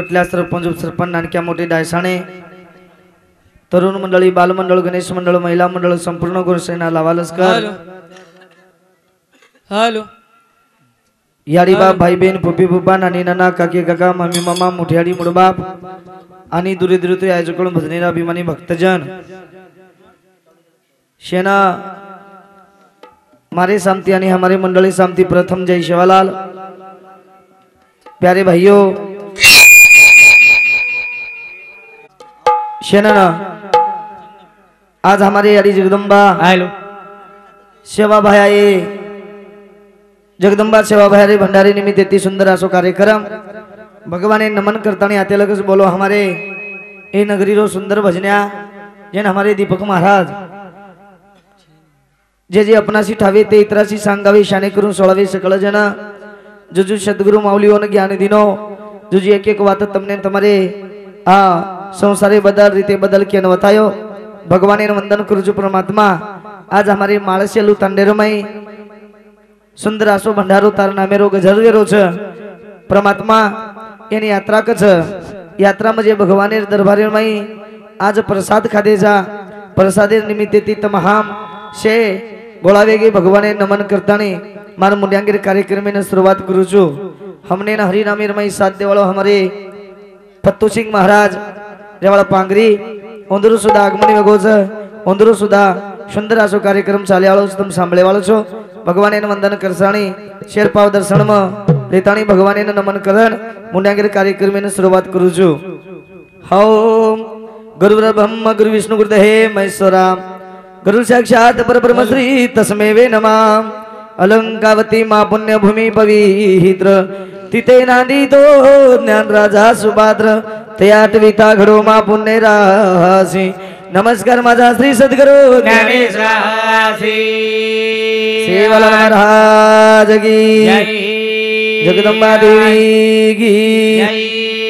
इथल्या सरपंच उपसरपंच नानक्या मोठे डायसाणे तरुण मंडळी बालमंडळ गणेश मंडळ महिला मंडळ संपूर्ण गुरुसेना लावालसकर हॅलो याडी बाप भाई बहीण पुपी पुपा नानी नाना काकी काका मामी मामा मोठ्याडी मुडबाप आणि दुरे दुरे आयोजकडून भजनेरा अभिमानी भक्तजन शेना हमारे सामती यानी हमारे मंडली सामती प्रथम जय शिवालाल प्यारे भाइयों शेना आज हमारे यारी जगदम्बा हेलो सेवा भाई आए जगदम्बा सेवा भाई भंडारी निमित्त इतनी सुंदर आसो कार्यक्रम भगवान नमन करता आते लगस बोलो हमारे ए नगरी रो सुंदर भजन्या जन हमारे दीपक महाराज जे जे अपनाशी ठावे ते इतराशी सांगावे शाने करून सोळावे सकळ जन जुजु सद्गुरु माऊलीओन ज्ञान दिनो जुजी एक एक वात तमने तमारे आ संसारे बदल रीते बदल के बतायो भगवान वंदन करूछु परमात्मा आज हमारे माळसेलू तांडेरमय सुंदर आसो भंडारो तार नामेरो गजरवेरो छ परमात्मा यानी यात्रा कछ यात्रा म्हणजे भगवान दरबारेमय आज प्रसाद खादे जा प्रसादे निमित्ते ती तमहाम शे बोलावेगे भगवान नमन करताने मार मुंड्यांगिर कार्यक्रम में शुरुआत करू छु हमने न हरि नामेर मई साथ देवालो हमारे पत्तू सिंह महाराज रेवाड़ा पांगरी ओंदरू सुधा आगमनी वेगोज ओंदरू सुधा सुंदर आसो कार्यक्रम चाले वालो तुम सांभळे वालो छो भगवान वंदन करसाणी शेरपाव दर्शन में लेताणी भगवान नमन करण मुंड्यांगिर कार्यक्रम में शुरुआत करू छु ओम गुरु ब्रह्म गुरु विष्णु गुरुदेव महेश्वरा गुरु साक्षात परब्रह्म श्री तस्मै वे नमः अलंकावती मा पुण्य भूमि पवित्र तिथे नांदी तो ज्ञान राजा सुपात्र तयाटविता घडो मा पुण्य राशी नमस्कार माझा श्री सद्गुरु ज्ञानेश्वरासी सेवालाल महाराज की जगदम्बा देवी की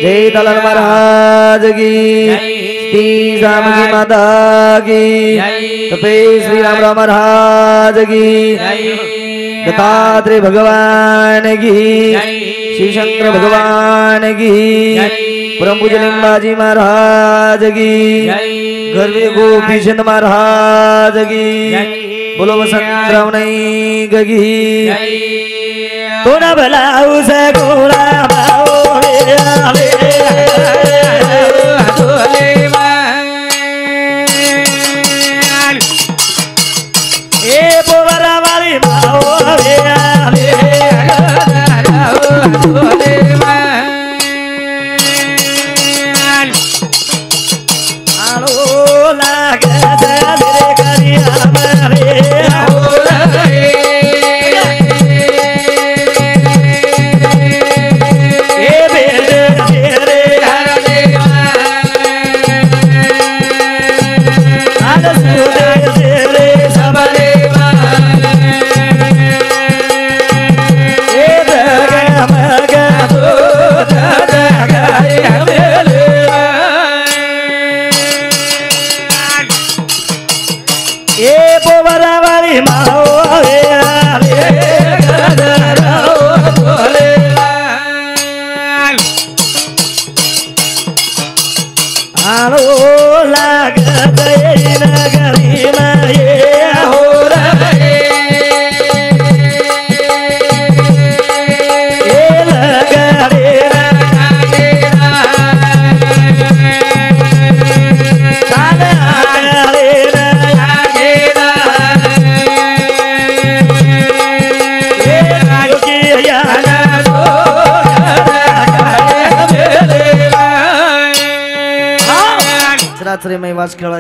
जय दलाल महाराज की श्री जानकी माता की तपे श्री राम महाराज की दत्तात्रेय भगवान की श्री शंकर भगवान की परम पूज्य लिंबाजी महाराज की गर्वे गोपीचंद महाराज की बोलो वसंत रावणी गगी तो ना भला उसे गोला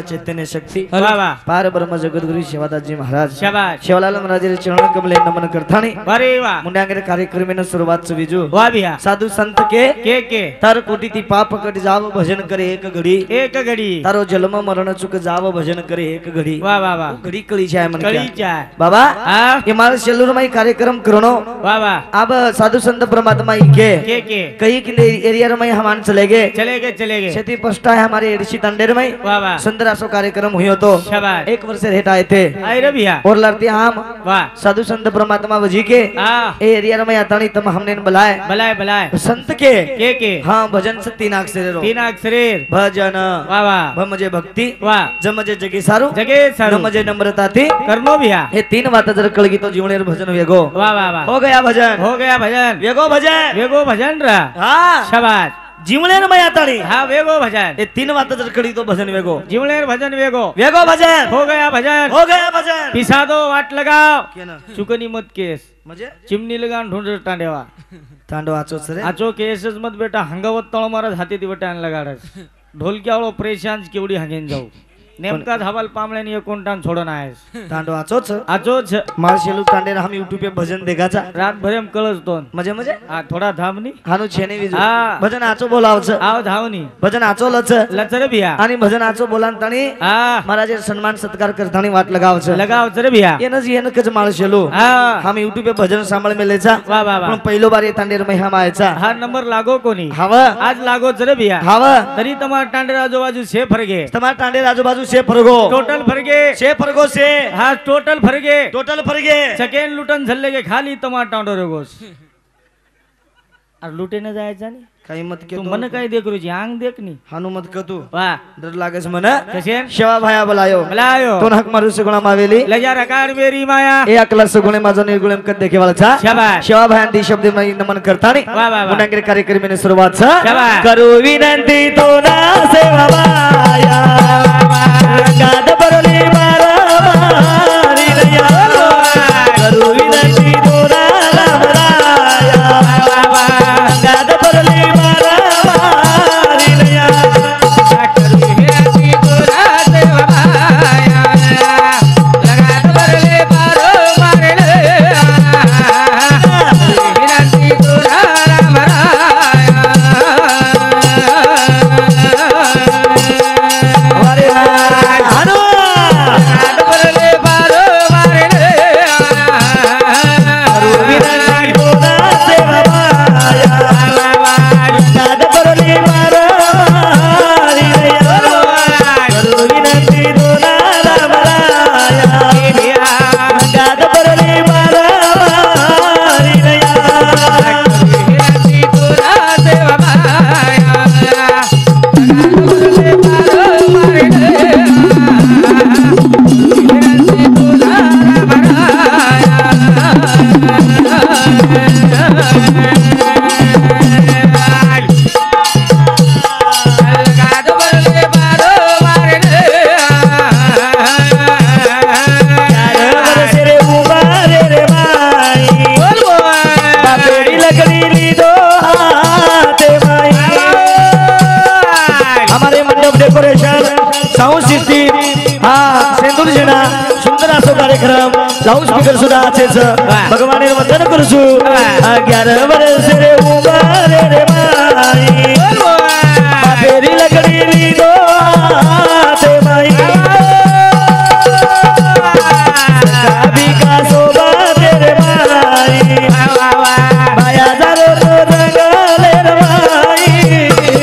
चैतन्य शक्ति पार ब्रह्म जगद्गुरु शिवादास जी महाराज शिवलाल महाराज चरण कमले नमन करतानी मुंड्यांगे कार्यक्रम में शुरुआत से बीजू साधु संत के तार कोटि ती पाप कट जाव भजन करे एक घड़ी तारो जन्म मरण चुक जाव भजन करे एक घड़ी घड़ी कली जाए मन बाबा ये मारे शेलूर में कार्यक्रम करो अब साधु संत परमात्मा के कई एरिया में हम चले गए क्षति पष्टा है हमारे एडसी तंडे तांडेर में वाह वाह सुंदर असो कार्यक्रम हुयो तो शाबाश 1 वर्ष हेठ आए थे आई रे भैया और लड़ती हम वाह साधु संत परमात्मा वजी के ए एरिया में आतानी तम हमने बुलाए भलाए भलाए संत के के हाँ भजन से 3 अक्षर रो 3 अक्षर भजन वाह वाह भ मजे भक्ति वाह ज मजे जगी सारू जगे न सारू मजे नम्रता थी करनो भैया ये 3 बात जर कळगी तो जीवनेर भजन वेगो वाह वाह वाह हो गया भजन हो गया भजन वेगो भजन वेगो भजन रा हाँ शाबाश जीवनेर में आतानी हाँ वेगो भजन ये 3 बात जर कळगी तो भजन वेगो जीवनेर भजन वेगो वेगो भजन हो गया भजन हो गया भजन पिसा दो वाट लगाओ केना चुकनी मत केस म्हणजे चिमनी लगान ढूंढ टांडेवा तांडो आचो सरे आचो केसच मत बेटा हंगावत तळ महाराज हाती ती बटान लगाडस ढोलक्यावळो परेशान केवडी हागेन जाऊ नेमका धावाल पामल्याने एकोणटान छोडन आहेस तांडो आचोच आचोच माळशेलू तांडेर हम YouTube पे भजन देखाचा रात भरेम कळस दोन म्हणजे म्हणजे आ थोडा धामनी हानु छेने विजू हा. भजन आचो बोलावच आव धावनी भजन आचो लच लचर भिया आणि भजन आचो बोलान ताणी आ महाराज सन्मान सत्कार करतानी वाट लगावच लगाव चर भिया येनच येन कच माळशेलू आ हम YouTube पे भजन सांभाळ मेलेचा वा वा वा पण पहिलो बार तांडेर मै हम आयचा हा नंबर लागो कोणी हाव आज लागो चर भिया हाव तरी तमा टांडे आजूबाजू से फरगे તમાર તાંડેર આજુબાજુ છે ફરગો टोटल फरगे છે ફરગો છે हा टोटल फरगे ટોટલ ફરગે सेकंड लुटन झल्ले के खाली तमा टांडो रेगोस और लुटे न जायचा नी काही मत तू के मन काय देख रुची आंग देख नी हानु मत कतू वाह डर लागे છે મને कसे शेवा भाया बोलायो भलायो तो हक मारू से गुणा मावेली लजा रकार मेरी माया ए अकला से गुणे माझो निर्गुणम कद देखे वाला छा शाबाश शेवा भाया दी शब्द में नमन करतानी वाह, वाह, वाह. मुंडांगिरी कार्यक्रम में सुरुवात छा शाबाश. करू विनंती तो ना सेवा भाया गाद परली मारा मारी नया करू विनंती तो ना रामराया गाद परली मारा मारी नया साऊंड सिस्टीम हाँ सेंदूर जेना सुंदर असो कार्यक्रम लाऊड स्पीकर सुद्धा आछेच भगवान वंदन करसु 11 वर्ष रे उबारे रे माई बाबेरी लगड़ी ली दो ते माई कभी का सोबा तेरे माई माया जारो तो रंगले रे माई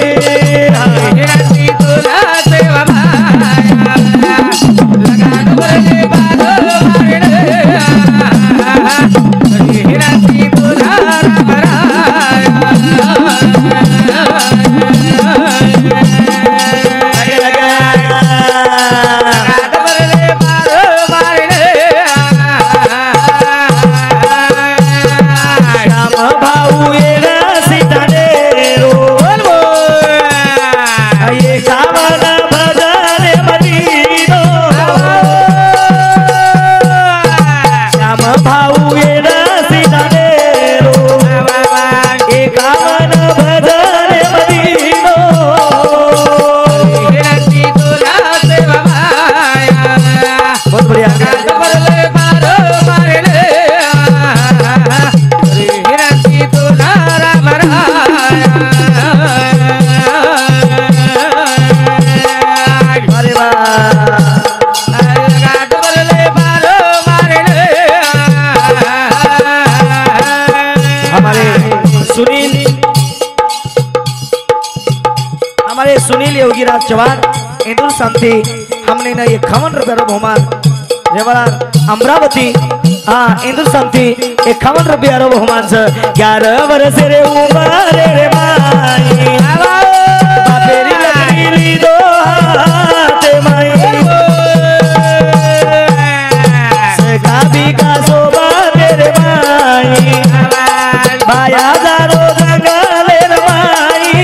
सुनील योगीराज चौहान इंदुर शांति हमने ना 51 रुपया बहुमान रेवाड़ा अमरावती हाँ इंदुर शांति 51 रुपया बहुमान से 11 वर्ष रे उमर रे माई बापेरी लगनी दो हाथ माई सगा भी का शोभा रे माई बाया जारो जंगले रे माई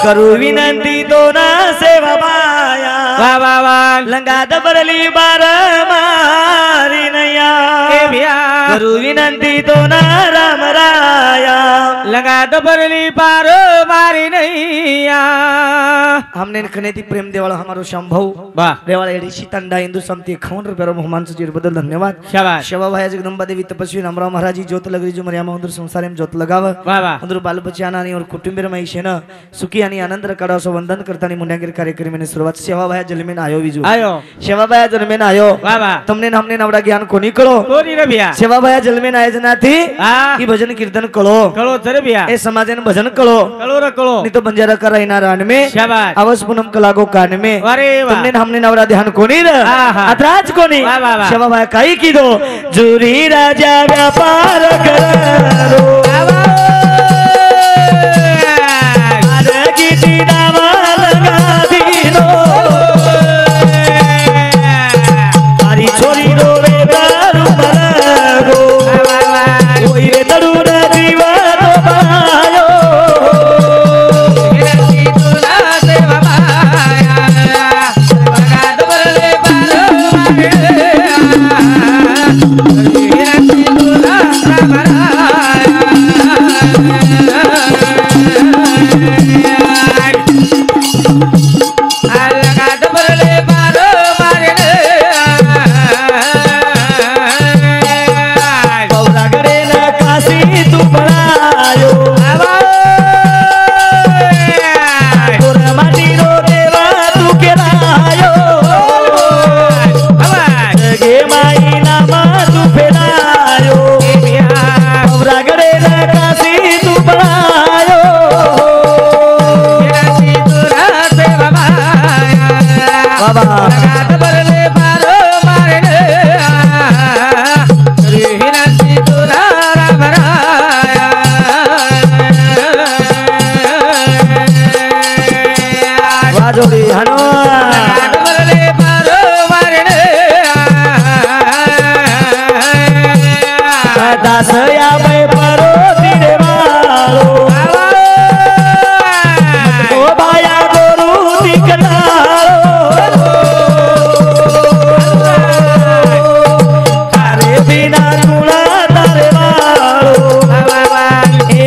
करू विनंती दोना सेवा बाया वाह वाह वाह लंगा दबरली बार मारी नैया करू विनंती दोना राम राया लगा दबरली पार मारी नैया हमने खनेती प्रेम देवाला हमारो शंभव वाह देवाला एडी सीतंडा हिंदू समती 51 रुपया बहुमान से जीर बदल धन्यवाद शाबाश शेवा भाई जगदंबा देवी तपस्वी नमराव महाराज जी ज्योत लगरी जो मर्यामा उंदर संसार में ज्योत लगाव वाह वाह उंदर बाल बच्चा और कुटुंबीर महिषेन सुखी आणि आनंद काढा सो वंदन करतानी मुंड्यागिर कार्यक्रम ने सुरुवात सेवा भाई जन्मेन आयो विजू आयो सेवा भाई जन्मेन आयो वाह वाह તમને हमने नवड़ा ज्ञान कोनी कळो कोणी रे भैया सेवा भाई जन्मेन आय जनाथी હા की भजन कीर्तन कळो कळो तर भैया ए समाजन भजन कळो कळो रे कळो नहीं तो बंजारा कराइना रान में शाबाश आवाज पूनम कलागो कान में अरे वाह तुमने हमने नवरा ध्यान कोनी रे आहा। अतराज कोनी वाह, वाह, वाह। सेवा भाई काई कीधो जुरी राजा व्यापार करो आरे कीटी नामा लगा दीनो मारी छोरी रो रे दारू मरागो कोई रे दड़ू न जीवा तो पायो गौरा करे ना काशी तू बनायो गोरा माटी रो देवा तू केलायो जगे माई नामा तू फेलायो गौरा करे ना काशी तू बनायो बाबा वाजोरी हनुमान दास या मैं परो तेरे वालो ओ भाया गोरू दिखलालो तारे बिना तुला तारे वालो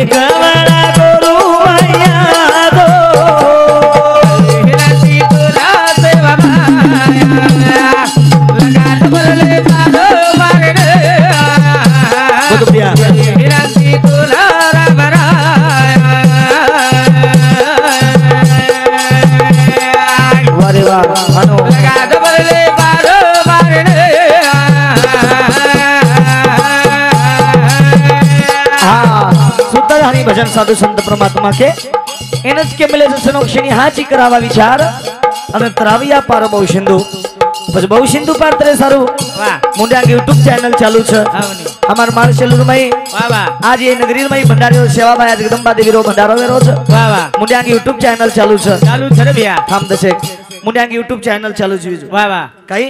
एक बड़ा गोरू मैया दो बहुत बढ़िया वारे वाह हनो सुंदर हरि भजन साधु संत परमात्मा के एनज के मिले सनोक्षणी हाची करावा विचार અને તરાવિયા પાર બહુ સિંધુ પછી બહુ સિંધુ પાર તરે સારું વાહ મુંડા YouTube ચેનલ ચાલુ છે આવની અમાર માર્શેલુર માં વાહ વાહ आज ये नगरी में भंडारी सेवा भाई जगदंबा देवी रो भंडारो वेरो छ वाह वाह मुंड्या YouTube चैनल चालू छ चालू छे रे भैया थाम दशेक मुंड्या YouTube चैनल चालू छ बीजू वाह वाह कई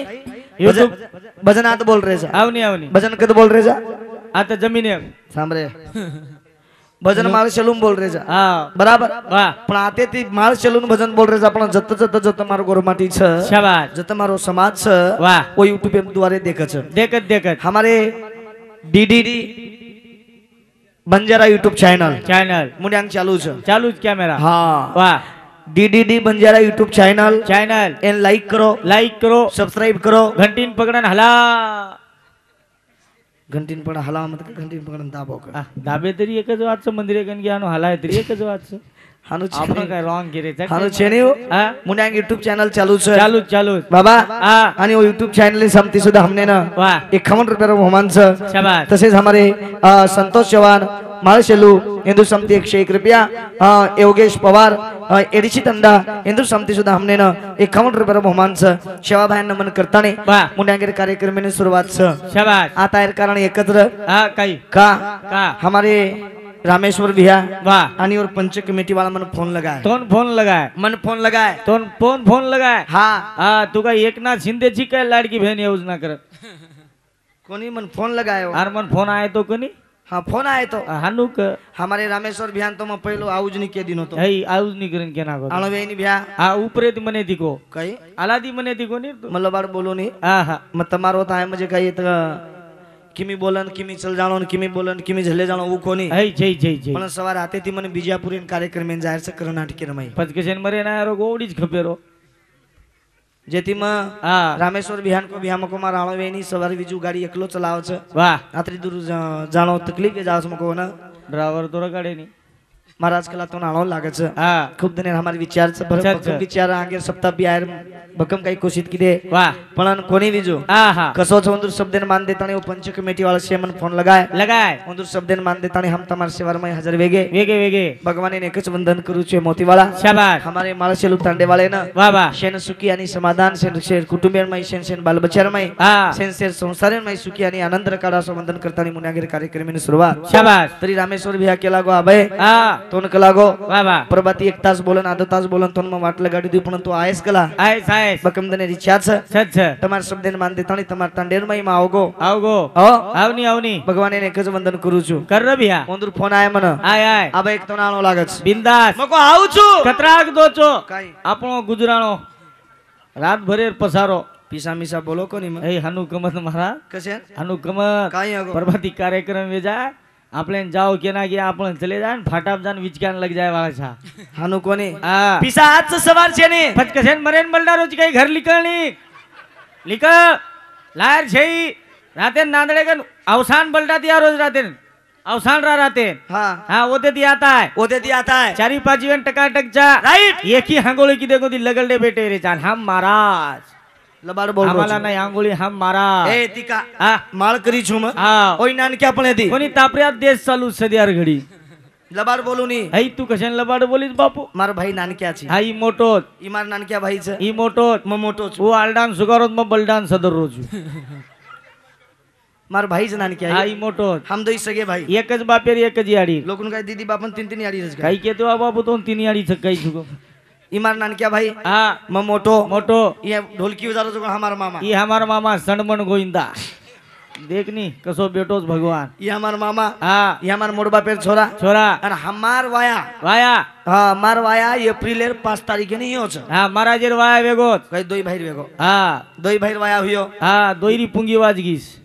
YouTube भजन आत बोल रहे छ आवनी भजन कद बोल रहे छ आ तो जमीने સાંભળે भजन माळ चलून बोल रहे छ हां बराबर वाह पण आते ती माळ चलून भजन बोल रहे छ पण जत मारो गोरमाटी छ शाबाश जत मारो समाज छ वाह वो YouTube पे द्वारे देख छ देखत हमारे DDD Banjara YouTube channel channel मुंड्यांग चालू छ चालू ज कैमरा हाँ वाह DDD Banjara YouTube channel channel एन लाईक करो सबस्क्राईब करो घंटीन पकडन हला घंटीन पण हलावा मत घंटीन पकडून दाबो का दाबे तरी एकच वाचचं मंदिर गण ग्यानो हलाय तरी एकच वाचचं हानु आपण काय रॉंग केले हानु चॅनल मुन्यांग YouTube चॅनल चालू છે चालू बाबा हाँ आणि वो YouTube चॅनल समती सुद्धा हमने ना वाह 51 रुपये बहुमान छ शाबाश तसेच हमारे संतोष चव्हाण माळशेलू हिंदू समती 101 रुपया योगेश पवार एडीची तंडा हिंदू समती सुद्धा हमने ना 51 रुपये बहुमान छ शेवा भाई नमन करताने वाह मुन्यांग कार्यक्रम सुरुवात छ शाबाश आता कारण एकत्र हाँ काही का का हमारे रामेश्वर भैया वाह आणि और पंच कमेटी वाला मन फोन लगाए तोन फोन लगाय मन फोन लगाए तोन फोन लगाय हाँ हा तू काय एकनाथ शिंदेची काय लाडकी बहीण योजना करत कोणी मन फोन लगाए हो? आर मन फोन आहे तो कोणी हाँ फोन आए तो हानुक हमारे रामेश्वर भैया तो मैं पहलो आउज नहीं के दिनो तो हई आउज नहीं करन केना गो आणवेनी भैया हा उपरेत मने दिको काही आलादी मने दिको नी तू मला बार बोलो नहीं हा हा मग तमारो होता है मुझे काही तर किमी बोलन किमी चल जाणो आणि किमी बोलन किमी झले जाणो वो कोणी हई जय पण सवार आते ती મને બીજાપુરીન કાર્યક્રમ જાહેર છે કર્ણાટકી રમાઈ पचकेशन मरे ना रो गोडी ज खपेरो જેથી માં हा રામેશ્વર બિહાન કો બિહામ કો માર आणवेनी સવારે બીજુ ગાડી એકલો ચલાવ છે वाह આતરી દૂર જાણો તકલીફ જાવ છે મકો ના ड्राइवर तो रगाडे नी महाराज कला तो नाणो लागे છે हा खूप धन्यवाद हमारे विचार से भरत अच्छा, भक्कम विचार आगे सप्ताह भी आयर भक्कम काही कोशिश की दे वाह पण कोणी बीजो हा हा कसो चंदुर शब्दन मान देताने वो पंच कमेटी वाला से मन फोन लगाए लगाय चंदुर शब्दन मान देताने हम तमार सेवा में हाजिर वेगे वेगे भगवान ने एकच वंदन करू छे मोती वाला शाबाश हमारे माळशेलू तांडे वाले ना वाह वाह शेन सुखी आणि समाधान शेन शेर कुटुंबियन मै शेन शेन बाल बच्चार मै हा शेन शेर संसारेन मै सुखी आणि आनंद काढा संबंधन करतानी मुन्यागिरी कार्यक्रमाने सुरुवात शाबाश तरी रामेश्वर भैया केला गो अभय हा तोन कला गो वाह वाह प्रभाती 1 तास बोलन आधो तास बोलन तोन म वाटलं गाडी देऊ पण तो आहेस कला आयस बकम दने रिचार्ज सच તમાર શબ્દને માન દેતાણી તમાર તાંડેર માં આવગો आवगो હો आवनी ભગવાન એને એક જ વંદન કરું છું कर रे भैया ઓંદર ફોન આય મને आय આ ભાઈ એક તો નાણો લાગે છે बिंदास મકો આવું છું कतराक दोचो કાઈ આપણો ગુજરાણો રાત ભરે પસારો પીસા મીસા બોલો કોની માં એ હનુ કમત મારા કશે હનુ કમત કાઈ આગો प्रभाती कार्यक्रम में जा આપણે જાઓ કેના કે આપણે ચલે જાય ને ફાટાપ જાન વિચકાન લગ જાય વાળા છા હાનું કોની હા પીસા આજ સે સવાર છે ને ફટકસેન મરેન બલડારો જ કઈ ઘર લીકળની લીક લાયર છે રાતે નાંદડે કે અવસાન બલડા દિયા રોજ રાતે अवसान रहा रहते हाँ हाँ वो दे दिया आता है ओदे दिया आता है चारी पांच जीवन टकाटक जा राइट एक ही हंगोली की देखो दी लगल दे बेटे रे जान हम महाराज लबाड बोल हमारा नहीं अंगोली हम महाराज ए તીકા हाँ માળ કરી છું મ हाँ ઓય નાન ક્યાં પણ હતી कोणी तापऱ्या देश चालू सदियार घडी લબાડ બોલું ની हई तू कशाने लबाड बोलीस बापू મારો ભાઈ નાનક્યા છે हा ई मोठो ઈ માર નાનક્યા ભાઈ છે ई मोठो મ મોટો છું वो आलडान सुगारोत मग बलडान सदर रोज મારો ભાઈ જ નાનક્યા हा ई मोठो हम दोई सगे भाई एकच बापेर एकच याडी लोकन काय दीदी बापन तीन तीन याडी रच काही केतो आ बापू तो तीन याडी काही छुगो ઈ માર નાનક્યા ભાઈ हा म મોટો मोठो ઈ ઢોલકી વજારો છો हमार मामा ये हमारा मामा सणमण गोविंदा देखनी कसो बेटोस भगवान ઈ हमार मामा हाँ ઈ हमार मोड़बा पेर छोरा छोरा અને हमार वाया वाया હા માર વાયા એપ્રિલ 5 તારીખે નહીં हो છે हाँ महाराजेर वाया वेगोत કઈ દોઈ ભાઈ વેગો हाँ દોઈ ભાઈ વાયા હુયો हाँ दोयरी पुंगी वाजगीस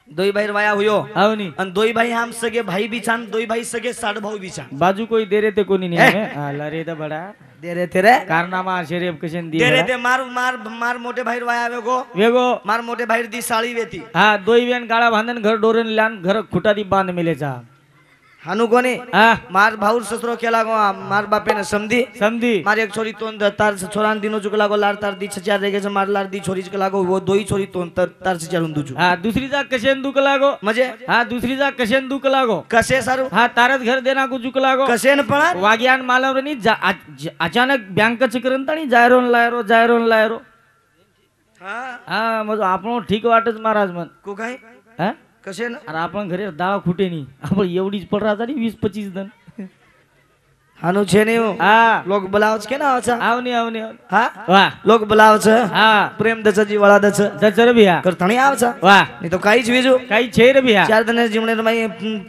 દોઈ ભાઈ વાયા હુયો आवनी અને દોઈ ભાઈ આમ સગે ભાઈ બીચાન દોઈ ભાઈ સગે સાડ ભાऊ બીચાન बाजू कोई दे रे ते कोनी नहीं है हाला रे दा बड़ा દે રે તેરે कारनामा शरीफ कशन दी દે રે बड़ा તે માર માર માર મોટે ભાઈ વાયા વેગો वेगो मार मोठे भाई दी साळी वेती हाँ दोई वेन गाळा बांधन घर डोरन लान घर खुटा दी बांध मिले जा हानु कोणी हाँ मार भाऊर ससरो केला गो मार बापे ने समधी समझी मार एक छोरी तोन तार छोरान दिनो चुकला गो लार तार दी छचार रे गे मार लार दी छोरी चुकला गो वो दोई छोरी तोन तार छचार उंदुचू हाँ दूसरी जा कशन दुख लागो मजे हाँ दूसरी जा कशन दुख लागो कसे सारू हाँ तारत घर देना को चुक लागो कसे न पण वाग्यान मालवरनी अचानक बँक चक्रन ताणी जायरोन लायरो हां हाँ मग आपण ठीक वाटच महाराज मन को काय हा कसे न अरे आपण घरी डाळ खुटे नी आपण एवढीच पड राहता नी 20-25 जण हानु छे ने हा लोग बोलाव के ना आचा आवनी हां वाह लोग बोलाव छ हा प्रेम दच जी वळा दच जचर बिया करतणी आवचा वाह नहीं तो काई ज वीजू काही छे रे बिया चार दिन जिमणे मै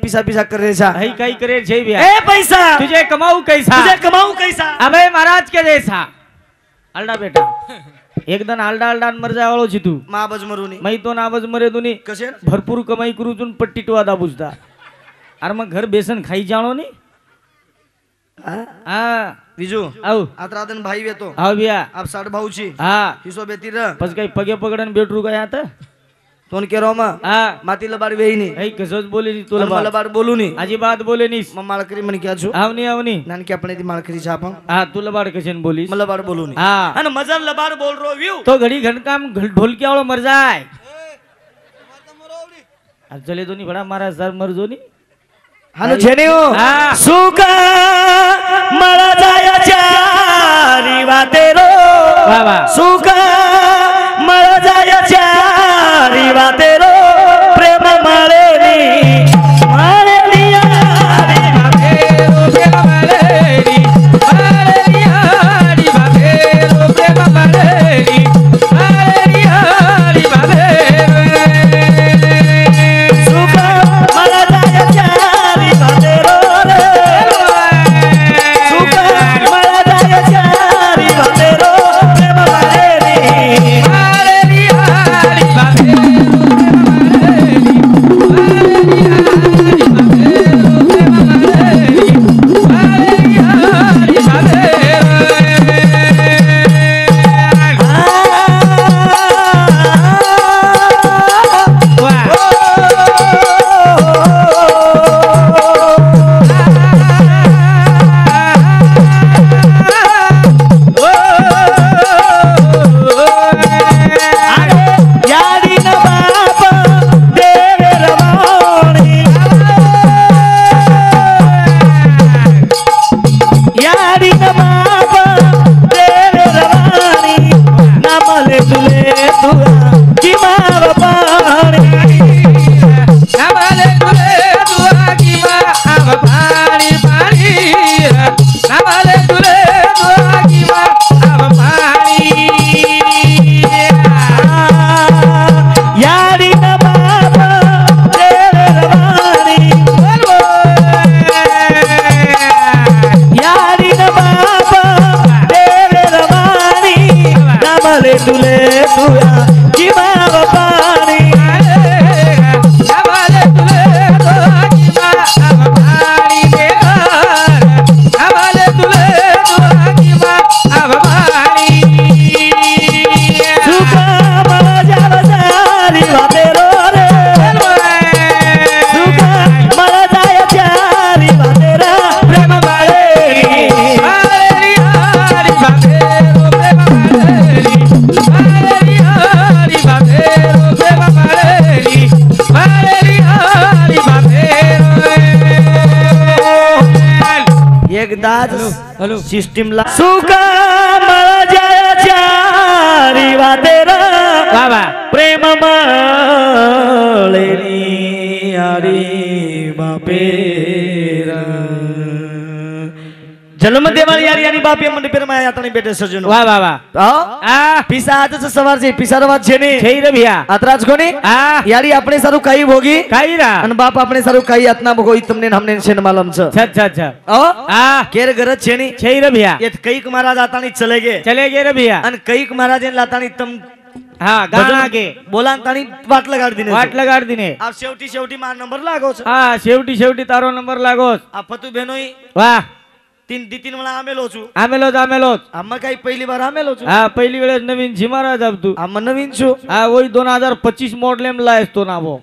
पिसा पिसा कर रे सा हई काही करे छे बिया ए पैसा तुझे कमाऊ कैसा तुझे कमाऊ कैसा अबे महाराज के जैसा अल्डा बेटा एक दिन आलडा मर जावाळो छी तू मा बजमरुनी मै तो नावज मरे दोनी कसे भरपूर कमाई करू चून पट्टी टवा दाबुजता अरे मग घर बेसन खाई जाणो नी હા બીજું આવ આત્રાદન ભાઈ વેતો આવ ભૈયા આપ સાડ ભાવ છી હા હિસો બેતી ર પછી કઈ પગે પકડે ને બેટરું ગયા હતા તોન કેરો માં હા માતી લબાડ વેઈ ની કઈ કશો જ બોલી નહીં તું લબાડ બોલું ની આજી બાત બોલે નહીં માળ કરી મને ક્યાં છું આવની આવની નાન કે આપણે થી માળ કરી છાપ હા તું લબાડ કશે ને બોલીશ લબાડ બોલું ની હા અને મજા લબાડ બોલ રો વ્યુ તો ઘડી ઘનકામ ઢોલકી વાળો મર જાય આ ચલે તો નહીં ભડા મારા સર મરજો નહીં હાનું છે ને હા સુકા મરા જાય ચારી વાતેરો વાહ વાહ સુકા મરા જાય ચારી વાતેરો પ્રેમ મારે ની મારે નિયારી બાપેરો પ્રેમ મારેરી મારેરી હારી બાપેરો પ્રેમ મારેરી મારેરી હારી બાપેરો સુકા મરા જાય ચારી વાતેરો સુકા મરા જાય ચારી વાતેરો પ્રેમ મારે ની મારેરી હારી બાપેરો यारी न बाप देवे रवाणी यारी न बाप देवे रवाणी नाम ले तुले तुआ की माव पाणी नमले तुले दुआ की माँ अब पानी पानी नमले तुले दुआ की माँ अब पानी यारी न बाप देवे रवाणी यारी न बाप देवे रवाणी नाम ले तुले तुआ की माव पाणी नमले तुले दुआ की माँ अब पानी दे नमले तुले दुआ की माँ अब पानी सुका मरा जाव चारी वातेरो रे सुका मरा जाय चारी वातेरा प्रेम मारे मारेरी हारी बापेरो प्रेम मारेरी मारेरी हारी बापेरो प्रेम मारेरी मारेरी हारी बापेरो एक दाज हेलो सिस्टम ला सुका मरा जाय चारी वातेरा वाह वाह प्रेम माळेरी आरी बापेरा जन्म देवाळी यारी यानी बापे मंडे पेर माया यातणी बेटे सजनो वाह वाह वाह आ पिसा आजच सवार છે પિસારવાત છે ને છઈ રે ભિયા આતરાજ કોની આ યારી આપણે સારું કઈ ભોગી કાઈ રા અને બાપ આપણે સારું કઈ આત્ના ભોગી તમને ને હમને છે ને માલમ છે છ છ છ ઓ આ કેર ગરજ છે ની છઈ રે ભિયા એ કઈક મહારાજ આતાની ચલે ગે ચલે ગે રે ભિયા અને કઈક મહારાજ ને લાતાની તમ હા ગાણા કે બોલાન તાણી વાટ લગાડી દીને વાટ લગાડ દીને આ शेवटी માર નંબર લાગો છે હા છેવટી તારો નંબર લાગો આ ફતુ બેનોઈ વાહ तीन वेळा आमेलो છું આમેલો આમાં કઈ પહેલી વાર આમેલો છું હા પહેલી વેળेस नवीन झिमारा जाबतू આમાં નવીન છું હા वही 2025 मॉडेल में लायस तो नावो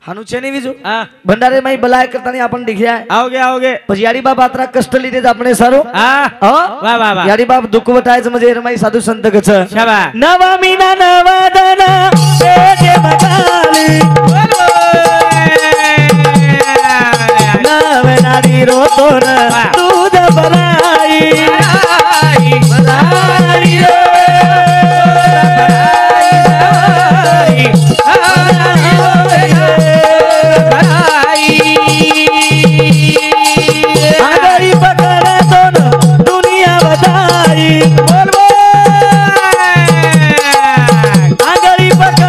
હાનું છે ને બીજું હા ભંડારે માં બલાય કરતાની આપણને દેખ્યા आओगे પછી યારી બાપ આતરા કષ્ટ લીધે જ આપણે સારું હા હો વાહ વાહ વાહ યારી બાપ દુઃખ વટાય સમજે રમાઈ સાધુ સંત ગચ શાબાશ નવા મીના નવા દના એકે મગાલી નવે નાડી રોતો ન દૂધ ભરાઈ ભરાઈ રે આગળી પકડે તો ન દુનિયા બધાઈ આગળી પકડે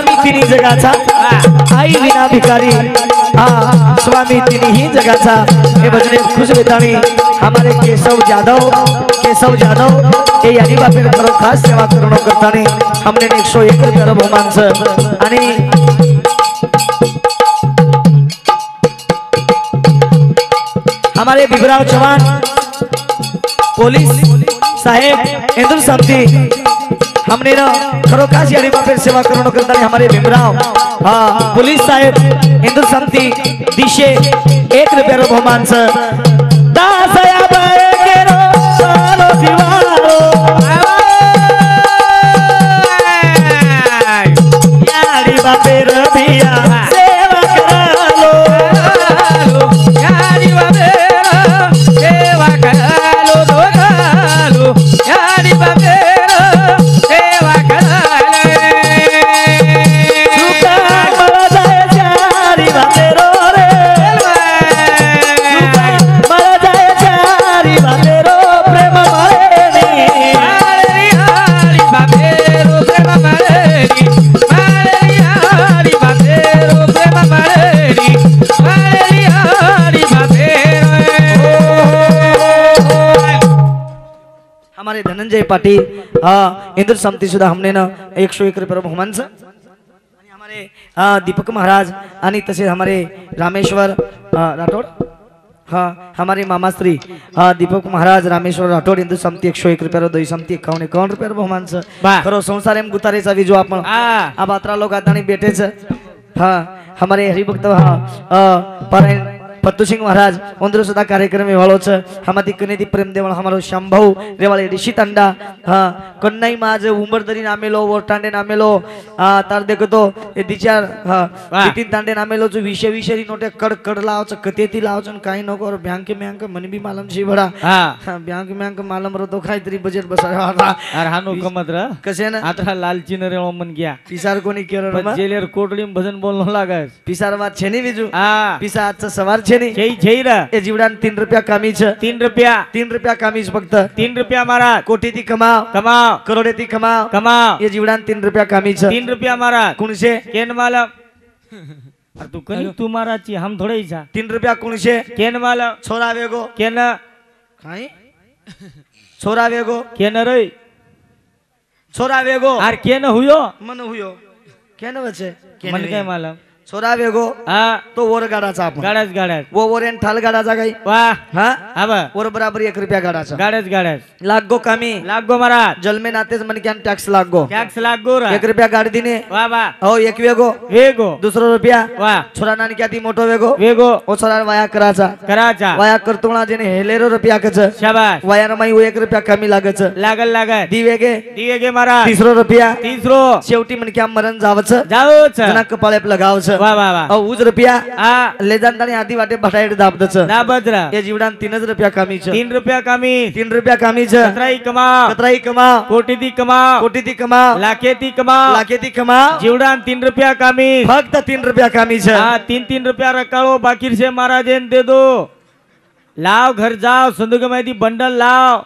स्वामी तिन्ही जगाचा आई विना भिकारी स्वामी तिन्ही जगाचा हे भजन खुश बेताणी हमारे केशव जाधव हे यानी बापेर करो खास सेवा करणं करताने हमने 101 रुपया बहुमानचं आणि हमारे बिबराव चौहान पुलिस साहेब इंदुर सामती हमने ना खरो खास यानी बापेर सेवा करणं करताने हमारे बिबराव पुलिस साहेब इंदुर सामती दिशे 1 रुपया बहुमानचं दासया बाय केरो सारो दिवारो यारी बापेर भिया सेवा करालो यारी बापेर सेवा करालो दोगालो यारी बापेर सेवा कराले सुका मला जाय चारी बापेरो रे सुका मला जाय चारी बापेरो प्रेम मारेनी यारी बापेरो प्रेम मारेनी यारी बापेरो प्रेम मारेनी यारी बापेरो हमारे धनंजय पाटील इंदुर समती सुद्धा हमने ना 101 रुपये बहुमानचं आणि हमारे दीपक महाराज आणि तसेच हमारे रामेश्वर राठोड हमारे मामा श्री दीपक महाराज रामेश्वर राठोड इंदुर समती 101 रुपये दही समती 51 रुपये बहुमानचं खरो संसार एम गुतारेचा विजो आपण आ बात्रा लोक आता बेटेच हमारे हरिभक्त पारायण पत्तू सिंह महाराज उंदर सुद्धा कार्यक्रम वाळो छ हमाती कनेदी प्रेम देवळ हमारो शंभू रेवाळे ऋषि तांडा कन्नाई माज उंबरदरी नामेलो वोटांडे नामेलो तार देखतो ए दिचार तीन तांडे नामेलो जो विषय विषयरी नोटे कड कड लावच कतेती लावच काही नको और बँक मँक मनी बी मालम शी बडा बँक मँक मालम रो तो काहीतरी बजेट बसाया अरे हानो कमत र कसे ना आता लालची न रेवा मन गया पिसार कोणी केरो जेलेर कोटडी भजन बोलनो लागस पिसार बात छेनी बीजू पिसा आजचा सवार छेनी जय रा ए जीवडान 3 रुपया कामीच 3 रुपया कामीच फक्त 3 रुपया महाराज कोटी ती कमाव करोडे ती कमाव ये जीवडान 3 रुपया कामीच 3 रुपया महाराज कुणशे केन मालम अरे तू कनी तू महाराजची हम थोडे इच्छा 3 रुपया कुणशे केन मालम छोरा वेगो केन काय छोरा वेगो केन रे छोरा वेगो अरे केन हुयो मन हुयो केन वचे मन काय मालम छोरा वेगो तो वर गाडाचा आपण गाड्याच वो वरेन ठाल गाडाचा काही वाह हा अब वर बराबर 1 रुपया गाडाचा गाड्याच लागो कामी लागो महाराज जलमे नातेच मन क्यान टॅक्स लागो लागो रा 1 रुपया गाडी दिने वाह हो एक वेगो दुसरो रुपया वाह छोरा नानी क्या ती मोठो वेगो ओ छोरा वाया कराचा वाया करतोळा जेने हेलेरो रुपया कच शाबाश वाया रमाई 1 रुपया कमी लागच लागल दिवेगे महाराज तिसरो रुपया शेवटी मन क्या मरण जावच जना कपाळे लगावच वाह उज रुपया ले जाणतानी आधी वाटे बटाईड दाबदच दाबद्रा या जीवडान 3 रुपया कामीच 3 रुपया कामी 3 रुपया कामीच कतराई कमाव कोटी ती कमाव लाखे ती कमाव जीवडान 3 रुपया कामी फक्त 3 रुपया कामीच 3 रुपया रकाळो बाकी से महाराजेन दे दो लाव घर जाओ संदूक माहिती बंडल लाव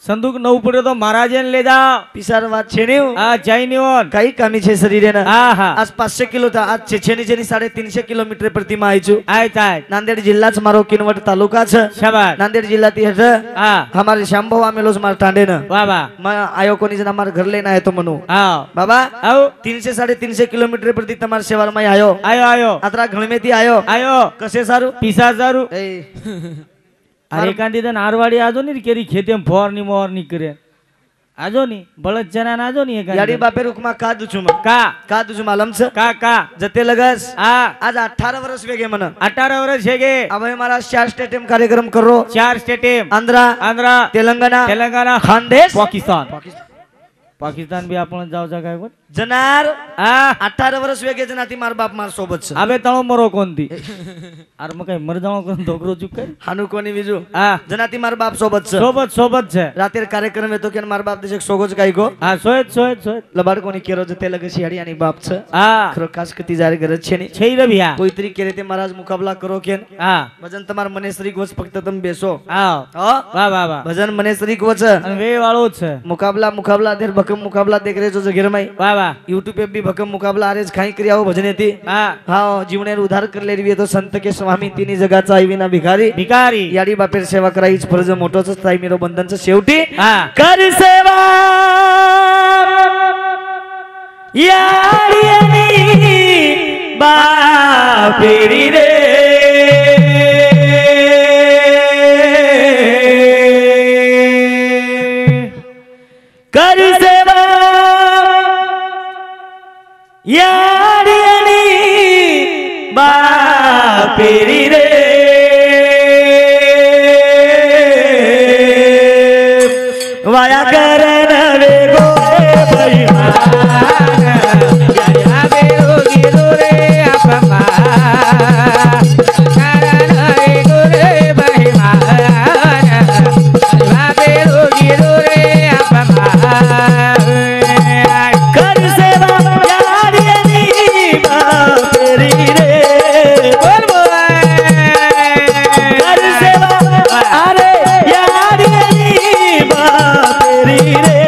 संदूक नऊ पडे तो महाराजेन ले जाओ पिसार वात छेनीव चाइनीवन काही कामी छे शरीरे ना हाँ आज 500 किलो था आज छेनी 350 किलोमीटर प्रतिमा आयचू आय नांदेड जिल्हाच मारो किनवट तालुका छ शाबाश नांदेड जिल्हा ती हट हमारे शंभू आमेलोस मार टांडे ना वाह मैं आयो कोनी जना मार घर लेना है तो मनु बाबा आओ 300 350 किलोमीटर प्रति तमार सेवार में आयो अतरा घणमेती आयो कसे सारू पिसा सारू अरे कांदी दन आरवाडी आजो नी केरी खेते में फवारनी मोरनी करे आजो नी बळद जना आजो नी याडी बापे रुकमा का दुचुम का दुचुम आलम छ का जते लगस आज 18 वर्ष वेगे मन 18 वर्ष हेगे अब हमारा 4 स्टेडियम कार्यक्रम करो 4 स्टेडियम आंध्रा तेलंगाना खानदेश पाकिस्तान भी आपण जाऊ जा काय जनार 18 वर्ष वेगे जनाती मार बाप मार सोबत छ अबे तळो मरो कोणती अरे मग काय मर जाऊ कोण धोकरो चुक कर हानु कोणी बिजू जनाती मार बाप सोबत छ रातेर कार्यक्रम येतो केन मार बाप देश सोगोज काय को सोयत लबाड कोणी केरो जते लगे शियाडी आणि बाप छ खरो खास कती जार गरज छे नी छै रे भिया कोईतरी केरे ते महाराज मुकाबला करो केन भजन तमार मनेश्वरी गोस फक्त तुम बेसो वाह भजन मनेश्वरी गोच वे वाळो छ मुकाबला देर भकम मुकाबला देख रे जो जगीर माई वाह वाह यूट्यूब पे भी भकम मुकाबला आरेज खाई क्रिया हो भजने थी हाँ हाँ जीवने उद्धार कर ले रही तो संत के स्वामी तिन्ही जगाचा आईविना भिकारी भिकारी याडी बापेर सेवा करायच फरज मोठोच ताई मेरो बंधनचं शेवटी हाँ कर सेवा याडी बापेरी रे कर सेवा याडी बापेरी रे वाया करण वे गोरे बैमान या बेरोगी रे अपमा कारण रे गोरे बहिमान या बेरोगी रे अपमा कर सेवा यारी बापेरी रे बोल बोल कर सेवा अरे यारी बापेरी रे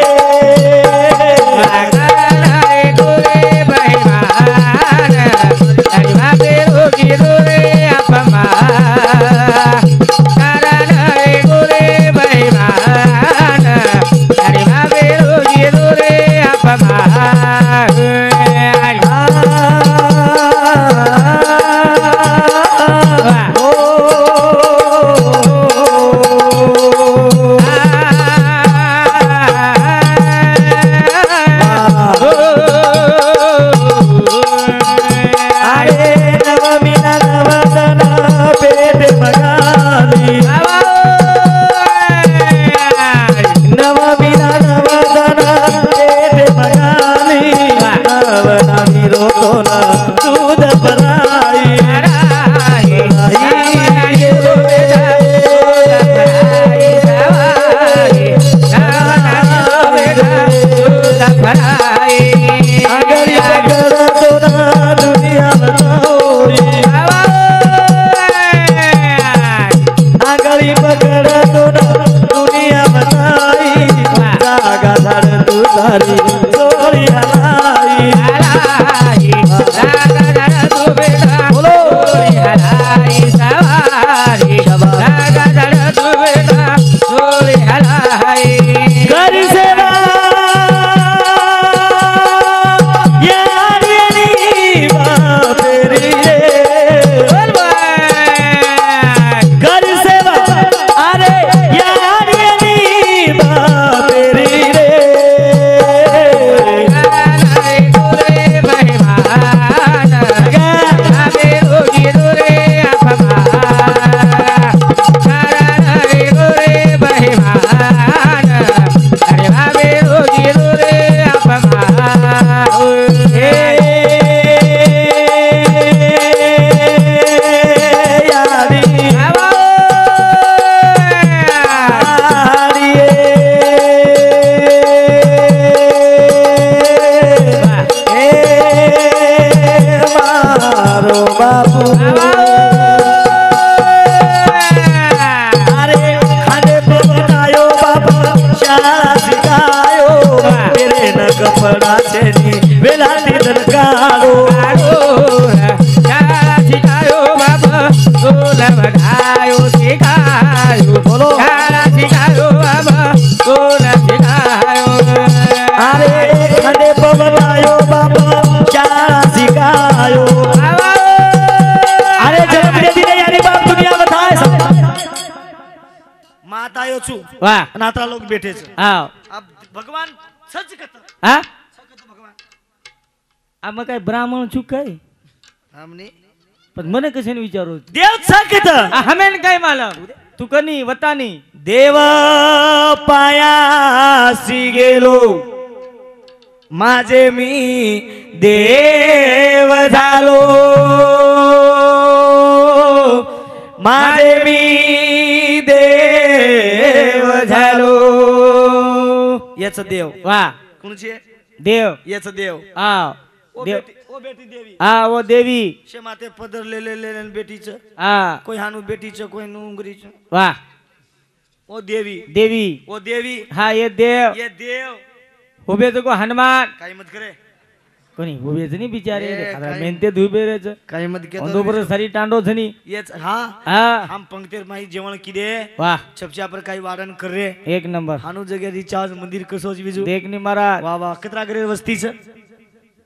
वाह नाता लोग बैठे छे हाँ अब भगवान सच कहता हाँ भगवान આમાં કઈ બ્રાહ્મણ છું કઈ हमने પણ મને કશે વિચારો देव सकित હમે કઈ માલમ તું કની વતાની देव पायासी गेलो माझे मी देव झालो माझे मी देव झालो याच देव वाह कोणचे देव याच देव हाँ ओ देव बेटी ओ बेटी देवी हाँ वो देवी शे माथे पदर ले ले ले बेटीच हाँ कोई हानु बेटीच कोई नुंगरीच वाह ओ देवी देवी ओ देवी हाँ ये देव ये देव होबे तो को हनुमान काही मत करे कोणी उभे છે ની બિચારે એ, ખાધા કાંઈ- મેન તે ધુબે રહે છે काही मत घेतो ઓંધો પર સરી ટાંડો છે ની येच हा હા हम पंक्तीर माही जेवण किदे વાહ छपच्या पर काही वारण कर रे એક નંબર हानू जगे रिचार्ज मंदिर कसो जी बीजू દેખ ની મારા वाह वाह कितना करे वस्ती છે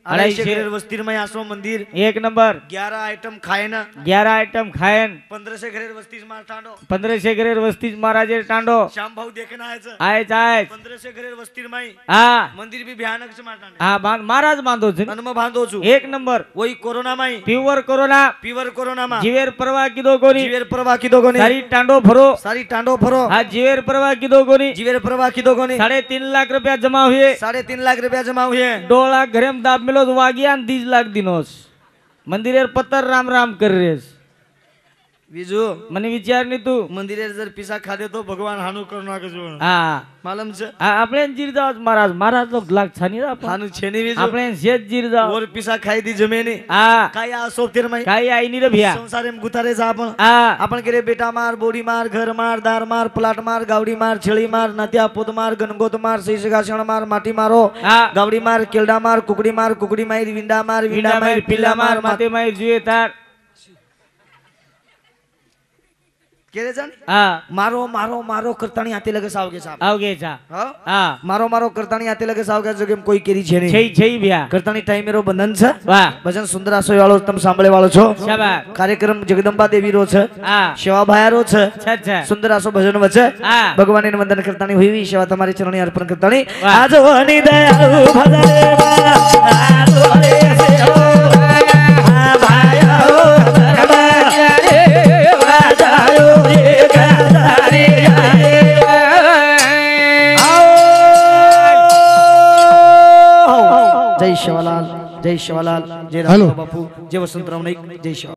250 करे वस्ती में आसो मंदिर એક નંબર 11 आइटम खाए ना 11 આઈટમ ખાયન 1500 करे वस्ती मार टांडो 1500 ઘરે વસ્તી જ મારા જે ટાંડો श्याम भाऊ देखना है छ આય જાય 1500 करे वस्ती माही હા मंदिर भी भयानक છે मार टांडे હા મારા જ બાંધો છે અનમાં બાંધો છું એક નંબર वही कोरोना माही પ્યોર કોરોના पीवर कोरोना માં જીવેર પરવા કીધો કોની જીવેર પ્રવાહ કીધો કોની સારી ટાંડો ફરો સારી ટાંડો ફરો હા જીવેર પરવા કીધો કોની જીવેર પ્રવાહ કીધો કોની 3.5 લાખ રૂપિયા જમા हुए 3.5 લાખ રૂપિયા જમા हुए 2 લાખ ઘરે દાબ મેલો તો વાગ્યા 30 લાખ દિનોસ મંદિરેર પત્તર રામ રામ કરી રેસ બીજું મને વિચાર ની તું મંદિરે જર પીસા ખાધે તો ભગવાન હાનું કર નાખે જો હા માલમ છે આપણે જીરદાસ મહારાજ મહારાજ તો લાખ છાની રા હાનું છે ની બીજું આપણે સેજ જીરદાસ ઓર પીસા ખાઈ દી જમે ની હા કાઈ આ સોફ્ટવેર માં કાઈ આઈ ની રે ભિયા સંસારે में गुतारे जा आपण હા आपण करे बेटा मार बोडी मार घर मार दार मार प्लाट मार गावडी मार छेली मार नत्या पोत मार गणगोत मार सैसगाशण मार माटी मारो હા गावडी मार केलडा मार कुकडी मार विंडा मार વિંડા માર પિલ્લા માર માતે માર જુએ તાર केरे जान હા मारो मारो मारो करतानी आते लगे सावगे साहब આવગે જા हां હા मारो मारो करतानी आते लगे सावगे जगे कोई केरी छे छै नहीं छै ભિયા करतानी टाइम मेरो बंधन छ વાહ भजन सुंदर आसोय वाळो तम सांभळे वाळो छो શાબાશ कार्यक्रम जगदंबा देवी रो छ હા सेवा भाया रो छ अच्छा सुंदर आसो भजन वच હા भगवान ने वंदन करतानी हुई सेवा तुम्हारे चरणी अर्पण करतानी वाह। आज वनी दयाळु भजरेवा आज वनी सेवा भाया हो રે वाजायो एक दारी जय शिवलाल जय राम बापू जय वसंतराव नाईक जय शिव